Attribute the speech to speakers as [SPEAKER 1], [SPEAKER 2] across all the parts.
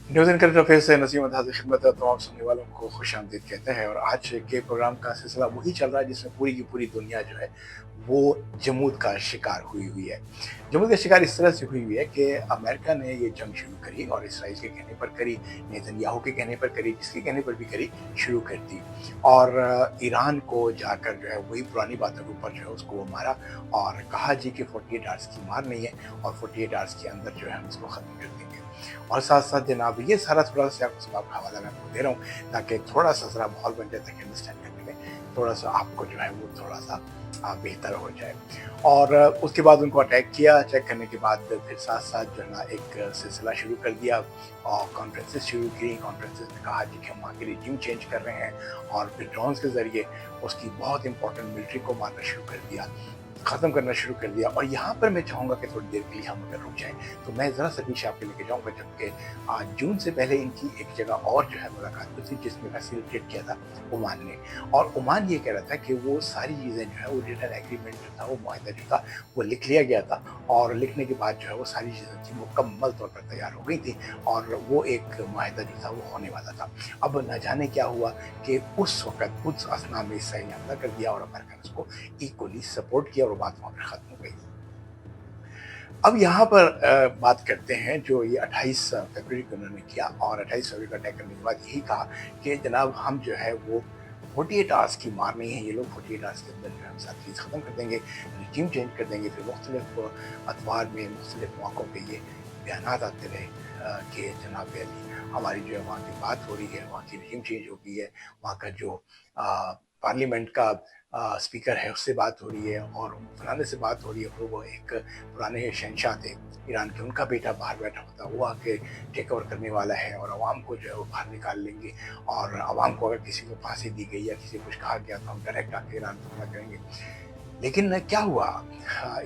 [SPEAKER 1] News anchor interface से नसीम अदाद की खिदमत है, तमाम सुनने वालों को खुशामदीद कहते हैं। और आज के प्रोग्राम का सिलसिला वही चल रहा है जिसमें पूरी की पूरी दुनिया जो है वो जमूद का शिकार हुई हुई है। जमूद का शिकार इस तरह से हुई हुई है कि अमेरिका ने ये जंग शुरू करी और इसराइल के कहने पर करी, नेतन्याहू के कहने पर करी, जिसके कहने पर भी करी, शुरू कर दी। और ईरान को जाकर जो है वही पुरानी बातों के ऊपर जो है उसको वो मारा और कहा जी कि 48 आवर्स की मार नहीं है और 48 आवर्स के अंदर जो है हम इसको ख़त्म कर देंगे। और साथ साथ जनाब ये सारा थोड़ा सा आपको सबक का हवाला मैं आपको दे रहा हूँ ताकि थोड़ा सा ज़रा माहौल बन जाए, ताकि अंडरस्टैंड करने में थोड़ा सा आपको जो है वो थोड़ा सा बेहतर हो जाए। और उसके बाद उनको अटैक किया, अटैक करने के बाद फिर साथ साथ जो है ना एक सिलसिला शुरू कर दिया और कॉन्फ्रेंसेस शुरू की। कॉन्फ्रेंसेस में कहा जी कि हम वहाँ के रिज्यूम चेंज कर रहे हैं और फिर ड्रोन्स के ज़रिए उसकी बहुत इंपॉर्टेंट मिलिट्री को मारना शुरू कर दिया, ख़त्म करना शुरू कर दिया। और यहाँ पर मैं चाहूँगा कि थोड़ी देर के लिए हम अगर रुक जाएँ तो मैं ज़रा सा पीछे आपके लेके जाऊँगा, जबकि जून से पहले इनकी एक जगह और जो है मुलाकात हुई थी जिसमें फैसिलिटेट किया था ओमान ने। और ओमान ये कह रहा था कि वो सारी चीज़ें जो है वो रिटर्न एग्रीमेंट जो था, वो मुआहदा जो था वो लिख लिया गया था और लिखने के बाद जो है वो सारी चीज़ें थी मुकम्मल तौर पर तैयार हो गई थी और वो एक मुआहदा जो था वो होने वाला था। अब न जाने क्या हुआ कि उस वक़्त उस असना में इसराइल ने हमला कर दिया और अमेरिका ने उसको इक्वली सपोर्ट किया और बात वहाँ पर ख़त्म हो गई। अब यहाँ पर बात करते हैं जो ये 28 फरवरी को उन्होंने किया और 28 फरवरी को अटैक करने के बाद यही कहा कि जनाब हम जो है वो 48 आवर्स की मार नहीं है, ये लोग 48 आवर्स के अंदर जो है हम सारी चीज़ ख़त्म कर देंगे, रिजीम चेंज कर देंगे। फिर मुख्तलिफ अखबार में मुख्तलिफ मौक़ों पर ये बयानात आते रहे कि जनाब अली हमारी जो है वहाँ की बात हो रही है, वहाँ की रिजीम चेंज हो गई है, वहाँ का जो पार्लियामेंट का स्पीकर है उससे बात हो रही है और फलाने से बात हो रही है। फिर वो एक पुराने शहंशाह थे ईरान के, उनका बेटा बाहर बैठा होता, वो आके टेक ओवर करने वाला है और आवाम को जो है वो बाहर निकाल लेंगे। और आवाम को अगर किसी को फांसी दी गई या किसी को कुछ कहा गया तो हम डायरेक्ट आके ईरान को हमला करेंगे। लेकिन क्या हुआ,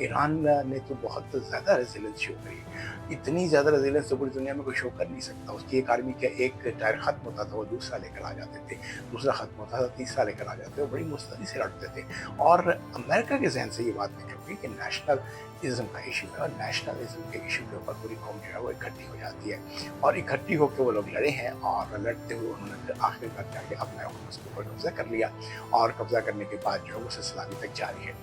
[SPEAKER 1] ईरान ने तो बहुत ज़्यादा रेजिलेंस शो करी। इतनी ज़्यादा रेजिलेंस तो पूरी दुनिया में कोई शो कर नहीं सकता। उसकी एक आर्मी का एक टायर ख़त्म होता था वो दूसरा लेकर आ जाते थे, दूसरा ख़त्म होता था तीसरा लेकर आ जाते थे, वो बड़ी मुस्तैदी से लड़ते थे। और अमेरिका के ज़हन से ये बात निकल गई कि नेशनलिज़्म का इशू है और नेशनलिज़्म के इशू के ऊपर पूरी कौम जो है वो इकट्ठी हो जाती है और इकट्ठी होकर वो लोग लड़े हैं और लड़ते हुए उन्होंने फिर आखिरकार जाके अपना हुकूमत के ऊपर कब्जा कर लिया और कब्जा करने के बाद जो है वो सिलसिला अभी तक जारी है।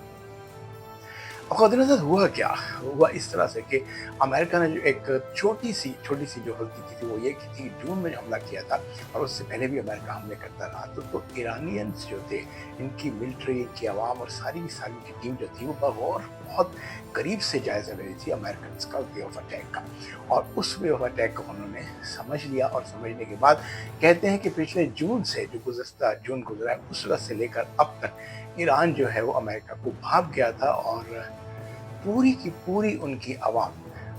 [SPEAKER 1] अब ख़ुद हुआ क्या? हुआ इस तरह से कि अमेरिका ने जो एक छोटी-सी जो गलती की थी वो ये की थी, जून में जो हमला किया था और उससे पहले भी अमेरिका हमले करता रहा। तो ईरानियंस जो थे, इनकी मिलिट्री, इनकी आवाम और सारी की सारी की टीम जो थी वो बग़ौर बहुत करीब से जायज़ा ले रही थी अमेरिकन्स का वे ऑफ अटैक का। और उस वे ऑफ अटैक को उन्होंने समझ लिया और समझने के बाद कहते हैं कि पिछले जून से जो गुज़श्ता जून गुज़रा है उस वक़्त से लेकर अब तक ईरान जो है वो अमेरिका को भाँप गया था और पूरी की पूरी उनकी आवाम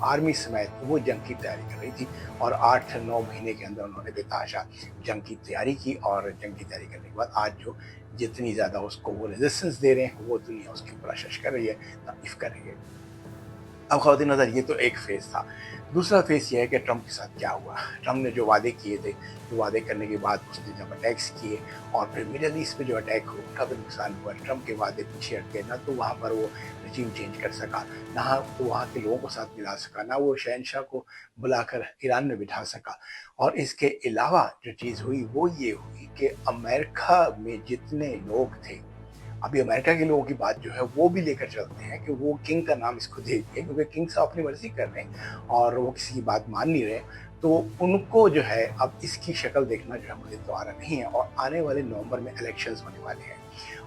[SPEAKER 1] आर्मी समेत वो जंग की तैयारी कर रही थी। और 8-9 महीने के अंदर उन्होंने बेतहाशा जंग की तैयारी की और जंग की तैयारी करने के बाद आज जो जितनी ज़्यादा उसको वो रेजिस्टेंस दे रहे हैं वो दुनिया उसके ऊपर अशश कर रही है, तारीफ़ कर रही है। अब ख़वातीन नज़र ये तो एक फ़ेज़ था। दूसरा फ़ेज़ ये है कि ट्रंप के साथ क्या हुआ। ट्रंप ने जो वादे किए थे, जो वादे करने के बाद उसने जब अटैक्स किए और फिर मिडल ईस्ट में जो अटैक हुआ उनका भी नुकसान हुआ। ट्रंप के वादे पीछे हट गए, ना तो वहाँ पर वो रजीम चेंज कर सका, ना तो वहाँ के लोगों को साथ मिला सका, ना वो शहंशाह को बुलाकर ईरान में बिठा सका। और इसके अलावा जो चीज़ हुई वो ये हुई कि अमेरिका में जितने लोग थे, अभी अमेरिका के लोगों की बात जो है वो भी लेकर चलते हैं कि वो किंग का नाम इसको दे दिए क्योंकि किंग साहब अपनी मर्जी कर रहे हैं और वो किसी की बात मान नहीं रहे। तो उनको जो है अब इसकी शक्ल देखना जो है मुझे दोबारा नहीं है। और आने वाले नवंबर में इलेक्शंस होने वाले हैं।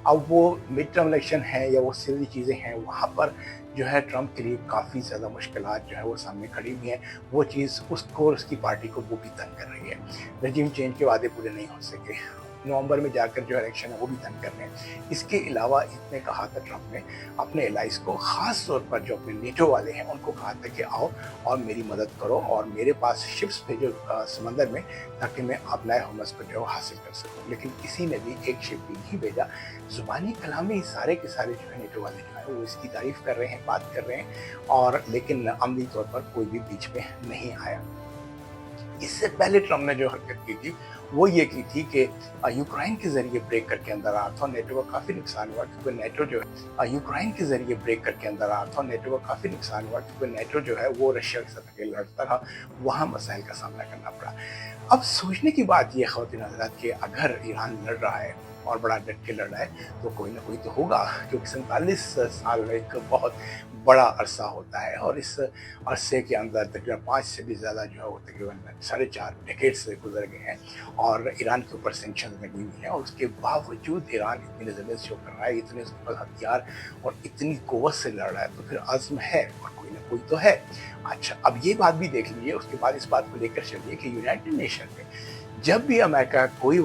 [SPEAKER 1] अब वो मिड टर्म इलेक्शन है या वो सिली चीज़ें हैं, वहाँ पर जो है ट्रंप के लिए काफ़ी ज़्यादा मुश्किलात जो है वो सामने खड़ी हुई हैं। वो चीज़ उसको और उसकी पार्टी को वो भी तंग कर रही है। रजीम चेंज के वादे पूरे नहीं हो सके, नवंबर में जाकर जो इलेक्शन है वो भी तंग कर रहे हैं। इसके अलावा इसने कहा था ट्रंप ने अपने एलाइज को, ख़ास तौर पर जो अपने नेटो वाले हैं उनको कहा था कि आओ और मेरी मदद करो और मेरे पास शिप्स भेजो समंदर में, ताकि मैं अपना हुकूमत को जो है हासिल कर सकूँ। लेकिन किसी ने भी एक शिप भी नहीं भेजा। ज़ुबानी कलामी सारे के सारे जो है नेटो वाले जो है वो इसकी तारीफ़ कर रहे हैं, बात कर रहे हैं और लेकिन अमली तौर पर कोई भी बीच में नहीं आया। اس سے پہلے ٹرمپ نے جو حرکت کی تھی وہ یہ کی تھی کہ یوکرائن کے ذریعے بریک کر کے اندر آیا تھا، نیٹو کو کافی نقصان ہوا کیونکہ نیٹو جو ہے یوکرائن کے ذریعے بریک کر کے اندر آیا تھا، نیٹو کو کافی نقصان ہوا کیونکہ نیٹو جو ہے وہ رشیا کے ساتھ اکیلے لڑتا رہا، وہاں مسائل کا سامنا کرنا پڑا۔ اب سوچنے کی بات یہ خواتین حضرات کہ اگر ایران لڑ رہا ہے اور بڑا ڈٹ کے لڑ رہا ہے تو کوئی نہ کوئی تو ہوگا، کیونکہ 47 سال ایک بہت بڑا عرصہ ہوتا ہے، اور اس عرصے کے اندر تقریباً 5 سے بھی زیادہ جو ہے وہ تقریباً 4.5 ڈیکیڈ سے گزر گئے ہیں، اور ایران کے اوپر سینکشنز لگی ہوئی ہیں، اور اس کے باوجود ایران اتنی ریزیلنس شو کر رہا ہے، اتنے اس کے پاس ہتھیار اور اتنی قوت سے لڑ رہا ہے، تو پھر عزم ہے اور کوئی نہ کوئی تو ہے۔ اچھا، اب یہ بات بھی دیکھ لیجیے، اس کے بعد اس بات کو لے کر چلیے کہ یونائٹڈ نیشن میں جب بھی امریکہ کوئی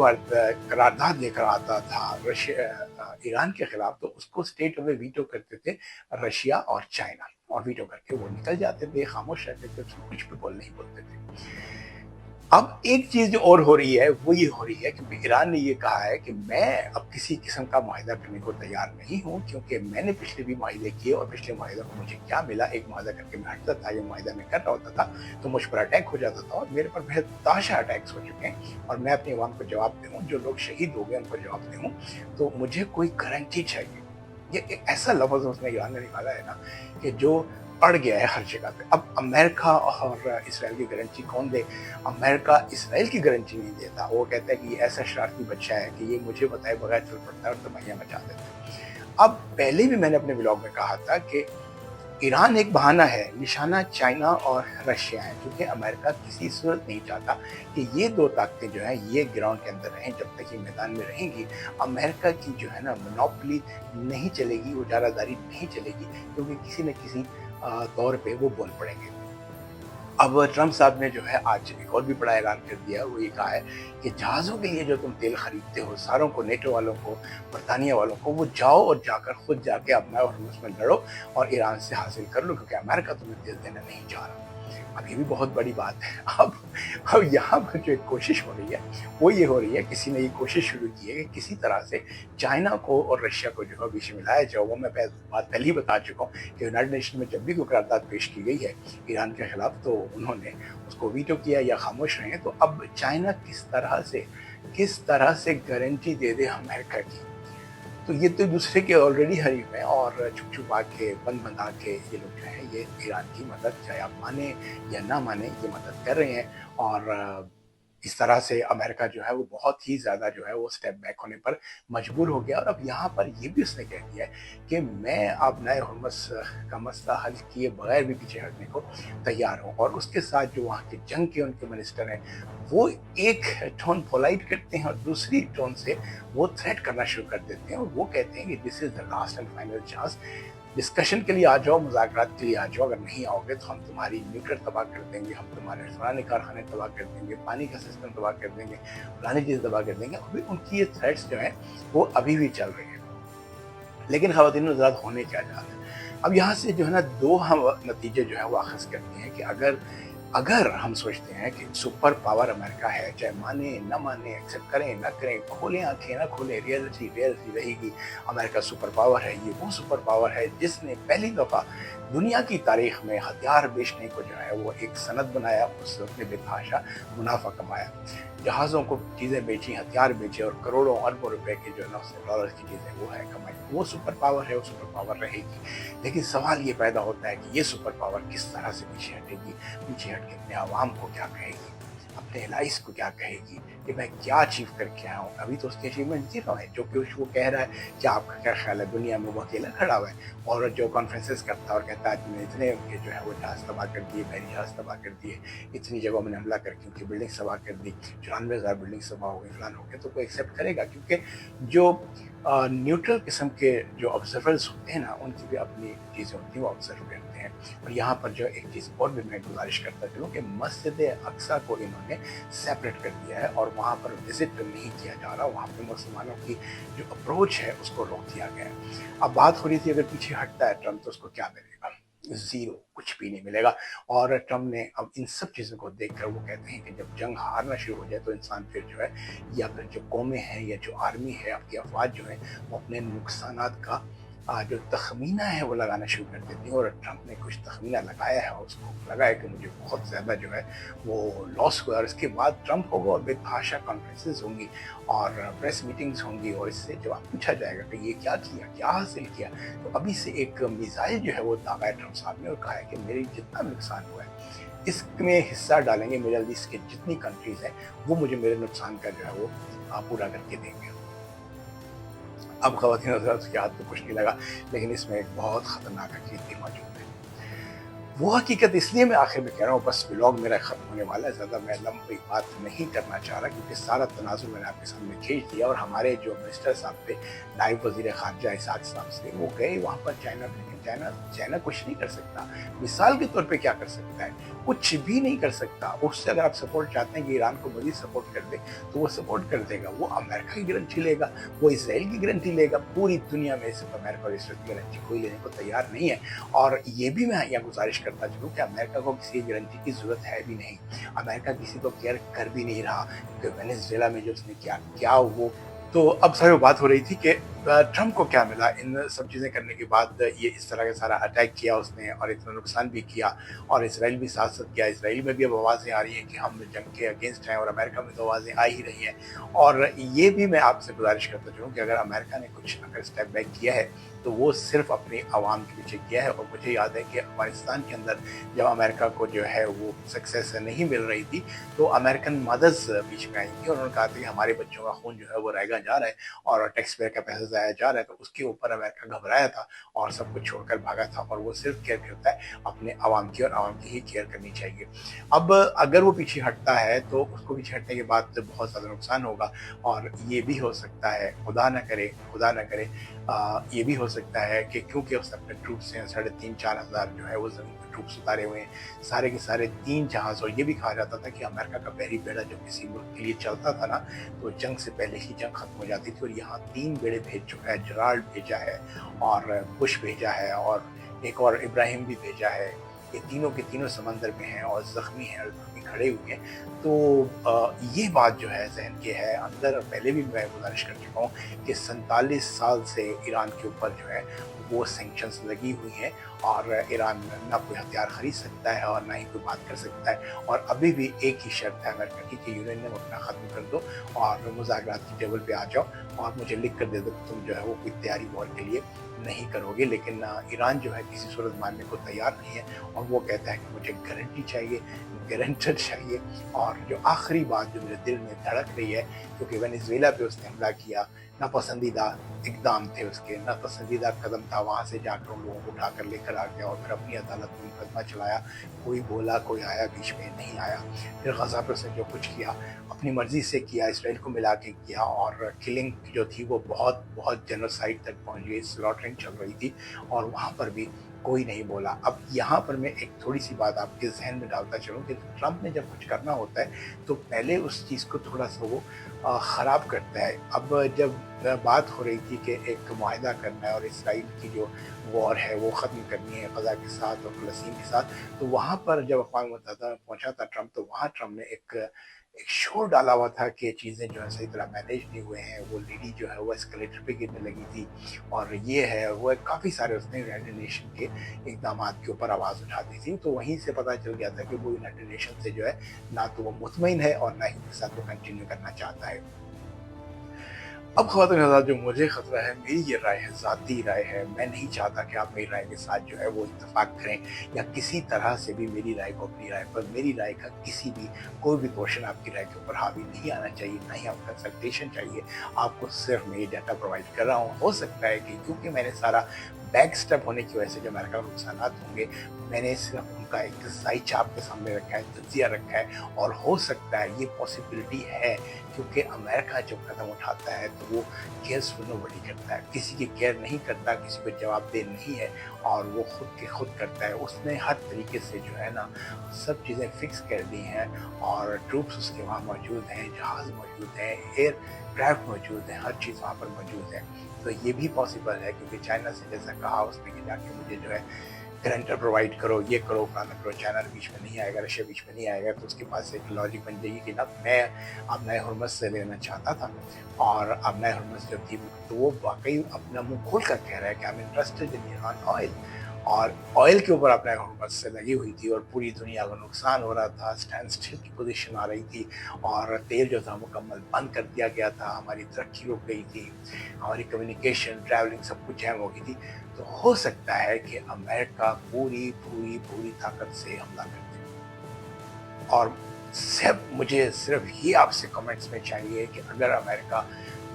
[SPEAKER 1] قرارداد لے کر آتا تھا ایران کے خلاف، تو اس کو اسٹیٹ اوے ویٹو کرتے تھے رشیا اور چائنا، اور ویٹو کر کے وہ نکل جاتے تھے، خاموش رہتے تھے، کچھ بھی نہیں بولتے تھے۔ اب ایک چیز جو اور ہو رہی ہے وہ یہ ہو رہی ہے کہ ایران نے یہ کہا ہے کہ میں اب کسی قسم کا معاہدہ کرنے کو تیار نہیں ہوں، کیونکہ میں نے پچھلے بھی معاہدے کیے اور پچھلے معاہدے کو مجھے کیا ملا، ایک معاہدہ کر کے میں ہٹتا تھا، یہ معاہدہ میں کر رہا ہوتا تھا تو مجھ پر اٹیک ہو جاتا تھا، اور میرے پر بہت تاشا اٹیکس ہو چکے ہیں، اور میں اپنی عوام کو جواب دوں، جو لوگ شہید ہو گئے ان کو جواب دوں، تو مجھے کوئی گارنٹی چاہیے۔ یہ ایک ایسا لفظ اس نے ایران نے نکالا ہے نا کہ جو اڑ گیا ہے ہر جگہ پہ۔ اب امریکہ اور اسرائیل کی گارنٹی کون دے؟ امریکہ اسرائیل کی گارنٹی نہیں دیتا، وہ کہتا ہے کہ یہ ایسا شرارتی بچہ ہے کہ یہ مجھے بتائے بغیر چل پڑتا ہے اور تباہیاں مچا دیتا ہے۔ اب پہلے بھی میں نے اپنے بلاگ میں کہا تھا کہ ایران ایک بہانہ ہے، نشانہ چائنا اور رشیا ہے، کیونکہ امریکہ کسی صورت نہیں چاہتا کہ یہ دو طاقتیں جو ہیں یہ گراؤنڈ کے اندر رہیں، جب تک یہ میدان میں رہیں گی امریکہ کی جو ہے نا منوپلی نہیں چلے گی، اجارہ داری نہیں چلے گی، کیونکہ کسی نہ کسی طور پہ وہ بول پڑیں گے۔ اب ٹرمپ صاحب نے جو ہے آج ایک اور بھی بڑا اعلان کر دیا، وہ یہ کہا ہے کہ جہازوں کے لیے جو تم تیل خریدتے ہو، ساروں کو، نیٹو والوں کو، برطانیہ والوں کو، وہ جاؤ اور جا کر خود جا کے اپنا اور اس میں لڑو اور ایران سے حاصل کر لو، کیونکہ امریکہ تمہیں تیل دینا نہیں چاہ رہا۔ اب یہ بھی بہت بڑی بات ہے۔ اب یہاں پر جو ایک کوشش ہو رہی ہے وہ یہ ہو رہی ہے، کسی نے یہ کوشش شروع کی ہے کہ کسی طرح سے چائنا کو اور رشیا کو جو ہے بیچ میں ملایا جائے۔ وہ میں بات پہلے ہی بتا چکا ہوں کہ یونائٹڈ نیشن میں جب بھی کوئی قرارداد پیش کی گئی ہے ایران کے خلاف تو انہوں نے اس کو ویٹو کیا یا خاموش رہے ہیں۔ تو اب چائنا کس طرح سے گارنٹی دے دے امریکہ کی، تو یہ تو دوسرے کے آلریڈی حریف ہیں، اور چھپ چھپا کے بنا کے یہ لوگ جو ہیں یہ ایران کی مدد، چاہے آپ مانیں یا نہ مانیں، یہ مدد کر رہے ہیں، اور اس طرح سے امریکہ جو ہے وہ بہت ہی زیادہ جو ہے وہ سٹیپ بیک ہونے پر مجبور ہو گیا۔ اور اب یہاں پر یہ بھی اس نے کہہ دیا ہے کہ میں اب نئے ہرمز کا مسئلہ حل کیے بغیر بھی پیچھے ہٹنے کو تیار ہوں، اور اس کے ساتھ جو وہاں کے جنگ کے ان کے منسٹر ہیں وہ ایک ٹون پولائٹ کرتے ہیں اور دوسری ٹون سے وہ تھریٹ کرنا شروع کر دیتے ہیں، اور وہ کہتے ہیں کہ this is the last and final chance, discussion کے لیے آ جاؤ، مذاکرات کے لیے آ جاؤ، اگر نہیں آؤ گے تو ہم تمہاری نیوکلیر تباہ کر دیں گے، ہم تمہارے فلانے کارخانے تباہ کر دیں گے، پانی کا سسٹم تباہ کر دیں گے، فلانی چیز تباہ کر دیں گے۔ ابھی ان کی یہ تھریٹس جو ہیں وہ ابھی بھی چل رہی ہیں، لیکن خواتین حضرات ہونے کیا جا رہا ہے؟ اب یہاں سے جو ہے نا دو ہم نتیجے جو ہیں وہ اخذ کرتے ہیں کہ اگر ہم سوچتے ہیں کہ سپر پاور امریکہ ہے، چاہے مانے نہ مانے، ایکسیپٹ کریں نہ کریں، کھولیں آنکھیں نہ کھولیں، ریئلٹی رہے گی، امریکہ سپر پاور ہے۔ یہ وہ سپر پاور ہے جس نے پہلی دفعہ دنیا کی تاریخ میں ہتھیار بیچنے کو جو ہے وہ ایک صنعت بنایا، اس نے بے تحاشا منافع کمایا، جہازوں کو چیزیں بیچی، ہتھیار بیچے، اور کروڑوں اربوں روپے کے جو ہے نا ڈالر کی چیزیں وہ ہے کمائی۔ وہ سپر پاور ہے، وہ سپر پاور رہے گی، لیکن سوال یہ پیدا ہوتا ہے کہ یہ سپر پاور کس طرح سے پیچھے ہٹے گی، پیچھے ہٹ کے اپنے عوام کو کیا کہے گی، اپنے الائز کو کیا کہے گی کہ میں کیا اچیو کر کے آیا ہوں۔ ابھی تو اس کی اچیومنٹ زیرو ہے، جو کہ وہ کہہ رہا ہے کہ آپ کا کیا خیال ہے، دنیا میں وہ اکیلا کھڑا ہوا ہے، اور جو کانفرنسز کرتا ہے اور کہتا ہے کہ میں اتنے ان کے جو ہے وہ جہاز تباہ کر دیے، بحری جہاز تباہ کر دیے، اتنی جگہوں میں نے حملہ کر کے ان کی بلڈنگ تباہ کر دی، 94,000 بلڈنگ تباہ ہو گئی، فلان ہو گیا، تو کوئی ایکسیپٹ کرے گا؟ کیونکہ جو نیوٹرل قسم کے جو آبزرورز ہوتے ہیں نا ان کی بھی اپنی چیزیں ہوتی ہیں، وہ آبزرو کرتے ہیں۔ اور یہاں پر جو ایک چیز اور بھی میں گزارش کرتا چلوں کہ مسجد اقصیٰ کو انہوں نے سیپریٹ کر دیا ہے، اور وہاں پر وزٹ نہیں کیا جا رہا، وہاں پہ مسلمانوں کی جو اپروچ ہے اس کو روک دیا گیا ہے۔ اب بات ہو رہی تھی اگر پیچھے ہٹتا ہے ٹرمپ تو اس کو کیا ملے گا؟ زیرو، کچھ بھی نہیں ملے گا۔ اور ٹرمپ نے اب ان سب چیزوں کو دیکھ کر وہ کہتے ہیں کہ جب جنگ ہارنا شروع ہو جائے تو انسان پھر جو ہے یا پھر جو قومیں ہیں یا جو آرمی ہے، آپ کی افواج جو ہیں، وہ اپنے نقصانات کا जो तखमीना है वो लगाना शुरू कर देती हैं, और ट्रंप ने कुछ तखमीना लगाया है, उसको लगा है कि मुझे बहुत ज़्यादा जो है वो लॉस हुआ, और इसके बाद ट्रंप होगा और बेतहाशा कॉन्फ्रेंसेस होंगी और प्रेस मीटिंग्स होंगी, और इससे जवाब पूछा जाएगा कि ये क्या किया, क्या हासिल किया। तो अभी से एक मिसाइल जो है वो दागा है ट्रंप साहब ने, और कहा है कि मेरी जितना नुकसान हुआ है इसमें हिस्सा डालेंगे मिडल ईस्ट के जितनी कंट्रीज़ हैं, वो मुझे मेरे नुकसान का जो है वो पूरा करके देंगे। अब ख़वातीन हज़रात उसके हाथ में कुछ नहीं लगा, लेकिन इसमें एक बहुत ख़तरनाक हकीकत मौजूद है। वो हकीकत इसलिए मैं आखिर में कह रहा हूँ, बस व्लॉग मेरा ख़त्म होने वाला है, ज़्यादा मैं लंबी बात नहीं करना चाह रहा, क्योंकि सारा तनाज़ुर मैंने आपके सामने खींच दिया। और हमारे जो मिनिस्टर साहब थे, नायब वज़ीर ख़ारजा इसाक साहब से, वो गए वहाँ पर चाइना, लेकिन चाइना कुछ नहीं कर सकता। मिसाल के तौर पे क्या कर सकता है? कुछ भी नहीं कर सकता। उससे अगर आप सपोर्ट चाहते हैं कि ईरान को मज़ीद सपोर्ट कर दे, तो वो सपोर्ट कर देगा। वो अमेरिका की गारंटी लेगा, वो इसराइल की गारंटी लेगा। पूरी दुनिया में सिर्फ अमेरिका और इसराइल की गारंटी कोई लेने को तैयार नहीं है। और ये भी मैं यहाँ गुजारिश करता चलूँ कि अमेरिका को किसी गारंटी की ज़रूरत है भी नहीं। अमेरिका किसी को केयर कर भी नहीं रहा, क्योंकि वेनेजुएला में जो उसने क्या वो। तो अब सर वो बात हो रही थी कि ट्रंप को क्या मिला इन सब चीज़ें करने के बाद, ये इस तरह का सारा अटैक किया उसने, और इतना नुकसान भी किया, और इसराइल भी साथ साथ किया। इसराइल में भी अब आवाज़ें आ रही हैं कि हम जंग के अगेंस्ट हैं, और अमेरिका में तो आवाज़ें आ ही रही हैं। और ये भी मैं आपसे गुजारिश करता चलूँ कि अगर अमेरिका ने कुछ अगर स्टेप बैक किया है, तो वो सिर्फ अपनी आवाम के पीछे किया है। और मुझे याद है कि अफगानिस्तान के अंदर जब अमेरिका को जो है वो सक्सेस नहीं मिल रही थी, तो अमेरिकन मदर्स बीच में आई थी, और उन्होंने कहा था कि हमारे बच्चों का खून जो है वो रहेगा जा रहा है, और टैक्स पेयर का पैसा जाया जा रहा है। तो उसके ऊपर अमेरिका घबराया था और सब कुछ छोड़कर भागा था, और वो सिर्फ केयर करता है अपने आवाम की, और आवाम की ही केयर करनी चाहिए। अब अगर वो पीछे हटता है, तो उसको पीछे हटने के बाद बहुत ज़्यादा नुकसान होगा। और ये भी हो सकता है, खुदा ना करे, खुदा ना करे, ये भी हो सकता है कि क्योंकि उसने अपने ट्रूप्स हैं 3,500-4 हज़ार जो है वो ज़मीन पर ट्रूप्स उतारे हुए हैं, सारे के सारे 3 जहाज़। और ये भी कहा जाता था कि अमेरिका का बहरी बेड़ा जब किसी मुल्क के लिए चलता था ना, तो जंग से पहले ही जंग खत्म हो जाती थी। और यहाँ 3 बेड़े भेज चुका है, जराल्ड भेजा है, और बुश भेजा है, और एक और इब्राहिम भी भेजा है। ये तीनों के तीनों समंदर में हैं और ज़ख्मी हैं, और ज़ख्मी खड़े हुए हैं। तो ये बात जो है जहन के है अंदर, पहले भी मैं गुजारिश कर चुका हूँ कि 47 साल से ईरान के ऊपर जो है वो सैंक्शंस लगी हुई हैं, और ईरान ना कोई हथियार खरीद सकता है और ना ही कोई बात कर सकता है। और अभी भी एक ही शर्त है अमेरिका की कि यूरेनियम अपना ख़त्म कर दो और मुज़ाकरात की टेबल पे आ जाओ, और मुझे लिख कर दे दो कि तुम जो है वो कोई तैयारी वॉर के लिए नहीं करोगे। लेकिन ईरान जो है किसी सूरत मानने को तैयार नहीं है, और वो कहता है कि मुझे गारंटी चाहिए, गारंटर चाहिए। और जो आखिरी बात जो मेरे दिल में धड़क रही है, क्योंकि वेनेजुएला पे उसने हमला किया, नापसंदीदा इकदाम थे उसके, नापसंदीदा कदम था, वहाँ से जाकर उन लोगों को उठाकर लेकर आ गया और फिर अपनी अदालत में मुकदमा चलाया। कोई बोला, कोई आया, बीच में नहीं आया। फिर गज़ा पे उसने जो कुछ किया अपनी मर्ज़ी से किया, इसराइल को मिला के किया, और किलिंग जो थी वो बहुत बहुत जेनोसाइड तक पहुँच गई, स्लॉटरिंग चल रही थी, और वहाँ पर भी कोई नहीं बोला। अब यहाँ पर मैं एक थोड़ी सी बात आपके जहन में डालता चलूँ कि ट्रंप ने जब कुछ करना होता है, तो पहले उस चीज़ को थोड़ा सा वो ख़राब करता है। अब जब बात हो रही थी कि एक मुआहदा करना है और इसराइल की जो वॉर है वो ख़त्म करनी है गज़ा के साथ और फ़लस्तीन के साथ, तो वहाँ पर जब अक़वाम मुत्तहिदा में पहुँचा था ट्रंप, तो वहाँ ट्रंप ने एक शोर डाला हुआ था कि चीज़ें जो है सही तरह मैनेज नहीं हुए हैं। वो लेडी जो है वो एस्केलेटर पे गिरने लगी थी, और ये है वो है, काफ़ी सारे उसने यूनाइटेड नेशन के इक़दामात के ऊपर आवाज़ उठाती थी। तो वहीं से पता चल गया था कि वो यूनाइटेड नेशन से जो है ना तो वो मुतमईन है और ना ही उसके साथ वो कंटिन्यू करना चाहता है। अब ख़वातीन हज़रात, जो मुझे ख़तरा है, मेरी ये राय है, ज़ाती राय है। मैं नहीं चाहता कि आप मेरी राय के साथ जो है वो इत्तेफ़ाक करें, या किसी तरह से भी मेरी राय को अपनी राय पर, मेरी राय का किसी भी कोई भी पोर्शन आपकी राय के ऊपर हावी नहीं आना चाहिए, ना ही आप कंसल्टेशन चाहिए। आपको सिर्फ मैं ये डाटा प्रोवाइड कर रहा हूँ। हो सकता है कि क्योंकि मैंने सारा बैक स्टेप होने की वजह से जो अमेरिका को नुकसानात होंगे, मैंने सिर्फ उनका एक साइच आपके सामने रखा है, तज्ज़िया रखा है। और हो सकता है ये पॉसिबिलिटी है, क्योंकि अमेरिका जब कदम उठाता है तो वो केयर्स फॉर नोबडी करता है, किसी की केयर नहीं करता, किसी को जवाबदेह नहीं है, और वो खुद के खुद करता है। उसने हर तरीके से जो है ना सब चीज़ें फिक्स कर दी हैं, और ट्रूप्स उसके वहाँ मौजूद हैं, जहाज़ मौजूद हैं, एयर क्राफ्ट मौजूद हैं, हर चीज़ वहाँ पर मौजूद है। तो ये भी पॉसिबल है, क्योंकि चाइना से जैसा कहा उसने कि जाके मुझे जो है गारंटर प्रोवाइड करो, ये करो, फलाना करो, चाइना बीच में नहीं आएगा, रशिया बीच में नहीं आएगा, तो उसके पास एक लॉजिक बन जाएगी कि ना मैं आबनाए हरमुज़ से लेना चाहता था, और आबनाए हरमुज़ जो थी तो वो वाकई अपना मुंह खोल कर कह रहा है कि I am interested in Iran oil, और ऑयल के ऊपर आबनाए हरमुज़ से लगी हुई थी और पूरी दुनिया को नुकसान हो रहा था, स्टैंड स्टिल की पोजीशन आ रही थी, और तेल जो था मुकम्मल बंद कर दिया गया था, हमारी तरक्की रुक गई थी, हमारी कम्युनिकेशन, ट्रैवलिंग सब कुछ जैम हो गई थी। तो हो सकता है कि अमेरिका पूरी पूरी पूरी ताकत से हमला कर दे। और मुझे सिर्फ ये आपसे कमेंट्स में चाहिए कि अगर अमेरिका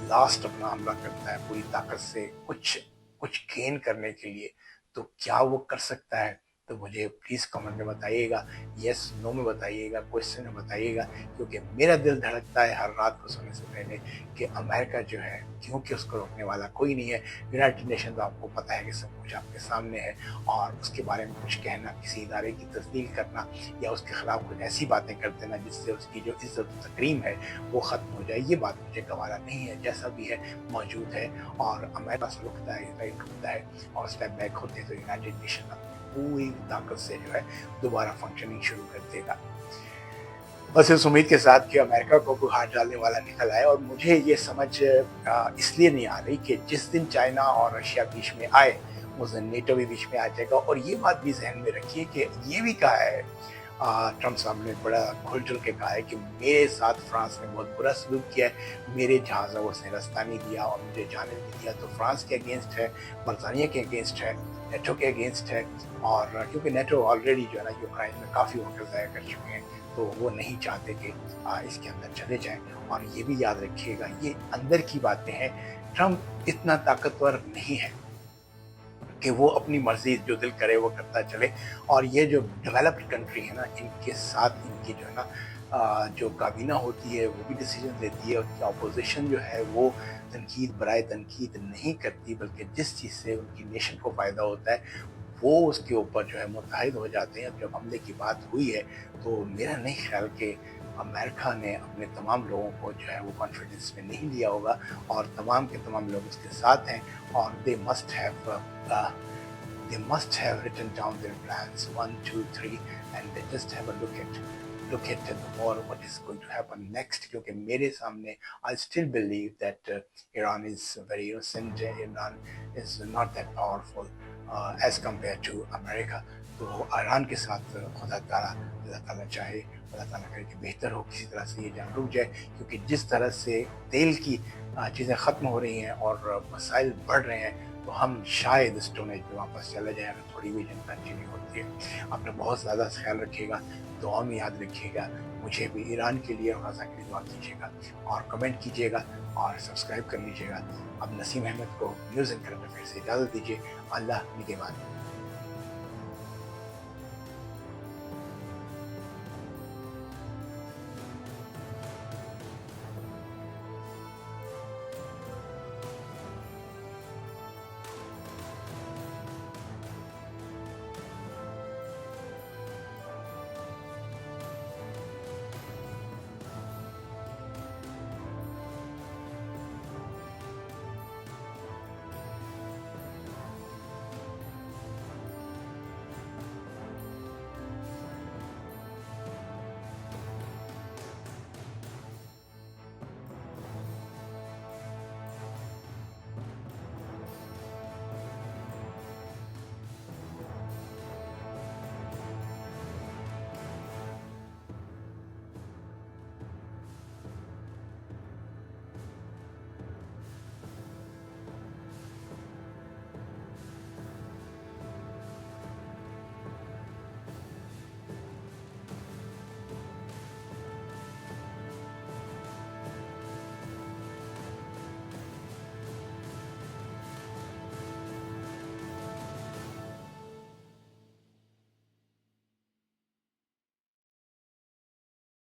[SPEAKER 1] लास्ट अपना हमला करता है पूरी ताकत से कुछ कुछ गेन करने के लिए, तो क्या वो कर सकता है? तो मुझे प्लीज़ कमेंट में बताइएगा, येस नो में बताइएगा, क्वेश्चन में बताइएगा, क्योंकि मेरा दिल धड़कता है हर रात को सोने से पहले कि अमेरिका जो है, क्योंकि उसको रोकने वाला कोई नहीं है। यूनाइटेड नेशन तो आपको पता है कि सब कुछ आपके सामने है, और उसके बारे में कुछ कहना, किसी इदारे की तस्दीक करना या उसके खिलाफ कुछ ऐसी बातें कर देना जिससे उसकी जो इज्जत तकरीम है वो ख़त्म हो जाए, ये बात मुझे गवारा नहीं है। जैसा भी है मौजूद है, और अमेरिका से रुकता है, इसराइल रुकता है और स्टेप बैक होते तो यूनाइटेड नेशन पूरी ताकत से जो है दोबारा फंक्शनिंग शुरू कर देगा। बस इस उम्मीद के साथ कि अमेरिका को कोई हाथ डालने वाला निकल आए। और मुझे ये समझ इसलिए नहीं आ रही कि जिस दिन चाइना और रशिया बीच में आए उस दिन नेटो भी बीच में आ जाएगा। और ये बात भी जहन में रखिए कि ये भी कहा है ट्रम्प साहब ने, बड़ा खुल जुल के कहा है कि मेरे साथ फ्रांस ने बहुत बुरा सलूक किया है, मेरे जहाज़ों को उसने रास्ता नहीं दिया और मुझे जाने नहीं दिया। तो फ्रांस के अगेंस्ट है, बरतानिया के अगेंस्ट है, नेटो के अगेंस्ट है। और क्योंकि नेटो ऑलरेडी जो है ना यूक्रेन में काफ़ी वक्त ज़ाया कर चुके हैं, तो वो नहीं चाहते कि इसके अंदर चले जाएं। और ये भी याद रखिएगा, ये अंदर की बातें हैं, ट्रम्प इतना ताकतवर नहीं है कि वो अपनी मर्जी जो दिल करे वो करता चले। और ये जो डेवलप्ड कंट्री है ना, इनके साथ इनकी जो है ना जो काबीना होती है वो भी डिसीजन लेती है, उनकी अपोजिशन जो है वो तनकीद बराए तनकीद नहीं करती, बल्कि जिस चीज़ से उनकी नेशन को फ़ायदा होता है वो उसके ऊपर जो है मुत्तहिद हो जाते हैं। जब हमले की बात हुई है तो मेरा नहीं ख्याल कि अमेरिका ने अपने तमाम लोगों को जो है वो कॉन्फिडेंस में नहीं लिया होगा, और तमाम के तमाम लोग उसके साथ हैं। और they must have written down their plans 1, 2, 3 and they just have a look at the war, what is going to happen next. क्योंकि मेरे सामने I still believe that Iran is very innocent, Iran is not that powerful as compared to America. तो Iran के साथ अल्लाह ताला चाहे, अल्लाह ताला करे कि बेहतर हो, किसी तरह से ये जंग रुक जाए। क्योंकि जिस तरह से तेल की चीज़ें ख़त्म हो रही हैं और मसाइल बढ़ रहे हैं, तो हम शायद स्टोन एज पे वापस चले जाएँ अगर थोड़ी भी जंग कंटिन्यू होती है। अपना बहुत ज़्यादा ख्याल रखिएगा, दुआ में याद रखिएगा, मुझे भी ईरान के लिए और गाज़ा के लिए दुआ कीजिएगा, और कमेंट कीजिएगा और सब्सक्राइब कर लीजिएगा। अब नसीम अहमद को न्यूज़ एंकर से इजाज़त दीजिए। अल्लाह निगहबान।